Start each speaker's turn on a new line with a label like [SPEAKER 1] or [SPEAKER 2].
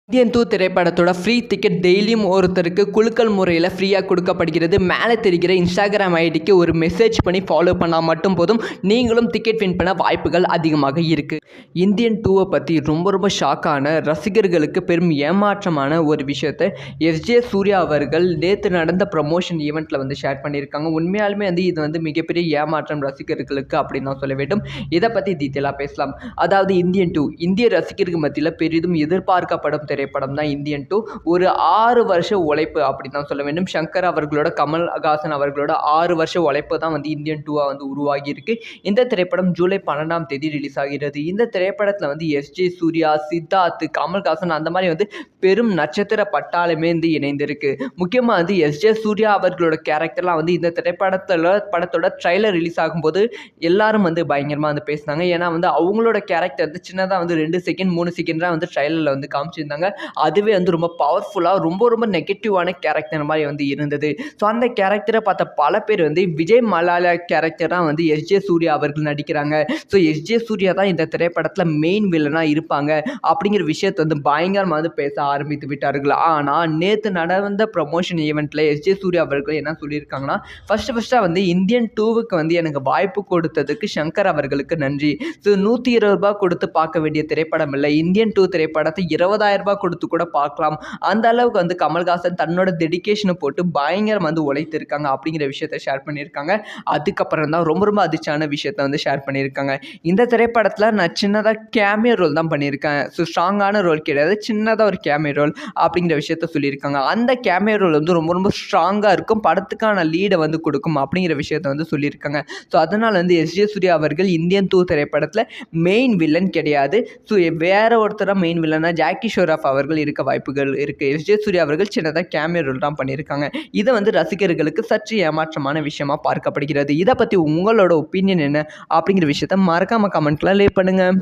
[SPEAKER 1] Indian 2 திரைப்படத்தோட free ticket டெய்லியும் ஒருத்தருக்கு குலுக்கல் முறையில் ஃப்ரீயாக கொடுக்கப்படுகிறது. மேலே தெரிகிற இன்ஸ்டாகிராம் ஐடிக்கு ஒரு மெசேஜ் பண்ணி ஃபாலோ பண்ணால் மட்டும் போதும், நீங்களும் டிக்கெட் வின் பண்ண வாய்ப்புகள் அதிகமாக இருக்குது. இந்தியன் 2வை பற்றி ரொம்ப ஷாக்கான, ரசிகர்களுக்கு பெரும் ஏமாற்றமான ஒரு விஷயத்தை எஸ்ஜே சூர்யா அவர்கள் நேற்று நடந்த ப்ரமோஷன் ஈவெண்ட்டில் வந்து ஷேர் பண்ணியிருக்காங்க. உண்மையாலுமே இது வந்து மிகப்பெரிய ஏமாற்றம் ரசிகர்களுக்கு அப்படின்னு நான் சொல்ல வேண்டும். இதை பற்றி டீட்டெயிலாக பேசலாம். அதாவது இந்தியன் 2 இந்திய ரசிகர்கள் மத்தியில் பெரிதும் எதிர்பார்க்கப்படும் திரைப்படம் தான் இந்தியன் 2. ஒரு 6 வருஷ உழைப்பு அப்படின்னு தான் சொல்ல வேண்டும். சங்கர் அவர்களோட, கமல்ஹாசன் அவர்களோட 6 வருஷ உழைப்பு தான் வந்து இந்தியன் 2 வந்து உருவாகி இருக்கு. இந்த திரைப்படம் ஜூலை 12ஆம் தேதி ரிலீஸ் ஆகிறது. இந்த திரைப்படத்தில் வந்து எஸ்ஜே சூர்யா, சித்தார்த், கமல்ஹாசன் அந்த மாதிரி வந்து பெரும் நட்சத்திர பட்டாளமே வந்து இணைந்திருக்கு. முக்கியமாக வந்து எஸ்ஜே சூர்யா அவர்களோட கேரக்டர்லாம் வந்து இந்த படத்தோட ட்ரைலர் ரிலீஸ் ஆகும்போது எல்லாரும் வந்து பயங்கரமாக வந்து பேசினாங்க. ஏன்னா வந்து அவங்களோட கேரக்டர் வந்து சின்னதாக வந்து 2 செகண்ட் 3 செகண்ட் தான் வந்து ட்ரைலரில் வந்து காமிச்சிருந்தாங்க. அதுவே வந்து ரொம்ப பவர்ஃபுல்லாக ரொம்ப நெகட்டிவான கேரக்டர் மாதிரி வந்து இருந்தது. ஸோ அந்த கேரக்டரை பார்த்த பல பேர் வந்து விஜய் மலாலா கேரக்டராக வந்து எஸ்ஜே சூர்யா அவர்கள் நடிக்கிறாங்க. ஸோ எஸ்ஜே சூர்யா தான் இந்த திரைப்படத்தில் மெயின் வில்லனாக இருப்பாங்க அப்படிங்கிற விஷயத்தை வந்து பயங்கரமாக வந்து பேச ஆரம்பித்து விட்டார்கள். ஆனால் நேற்று நடந்த ப்ரமோஷன் ஈவெண்ட்டில் எஸ்ஜே சூர்யா அவர்கள் என்ன சொல்லியிருக்காங்கன்னா, ஃபஸ்ட்டாக வந்து இந்தியன் 2க்கு வந்து எனக்கு வாய்ப்பு கொடுத்ததுக்கு சங்கர் அவர்களுக்கு நன்றி. ஸோ 120 ரூபாய் கொடுத்து பார்க்க வேண்டிய திரைப்படம் இல்லை, இந்தியன் 2 திரைப்படத்தை 20,000 ரூபாய் கொடுத்து கூட பார்க்கலாம். அந்த அளவுக்கு வந்து கமல்ஹாசன் தன்னோட டெடிகேஷனை போட்டு பயங்கரம் வந்து உழைத்திருக்காங்க அப்படிங்கிற விஷயத்தை ஷேர் பண்ணியிருக்காங்க. அதுக்கப்புறம் தான் ரொம்ப அதிர்ச்சியான விஷயத்தை வந்து ஷேர் பண்ணியிருக்காங்க. இந்த திரைப்படத்தில் நான் சின்னதாக கேமியோ ரோல் தான் பண்ணியிருக்கேன். ஸோ ஸ்ட்ராங்கான ரோல் கிடையாது, சின்னதாக ஒரு கேமியோ ரோல் அப்படிங்கிற விஷயத்த சொல்லியிருக்காங்க. அந்த கேமியோ ரோல் வந்து ரொம்ப ஸ்ட்ராங்காக இருக்கும், படத்துக்கான லீடை வந்து கொடுக்கும் அப்படிங்கிற விஷயத்த வந்து சொல்லியிருக்காங்க. ஸோ அதனால் வந்து எஸ்ஜே சூர்யா அவர்கள் இந்தியன் 2 திரைப்படத்தில் மெயின் வில்லன் கிடையாது. ஸோ வேற ஒருத்தராக மெயின் வில்லனா ஜாக்கி ஷெராஃப் அவர்கள் இருக்க வாய்ப்புகள் இருக்குது. எஸ்ஜே சூர்யா அவர்கள் சின்னதாக கேமியோ ரோல் தான் பண்ணியிருக்காங்க. இதை வந்து ரசிகர்களுக்கு சற்று ஏமாற்றமான விஷயமா பார்க்கப்படுகிறது. இதை பற்றி உங்களோட ஒப்பீனியன் என்ன அப்படிங்கிற விஷயத்த மறக்காமல் கமெண்ட்ல லீவ் பண்ணுங்கள்.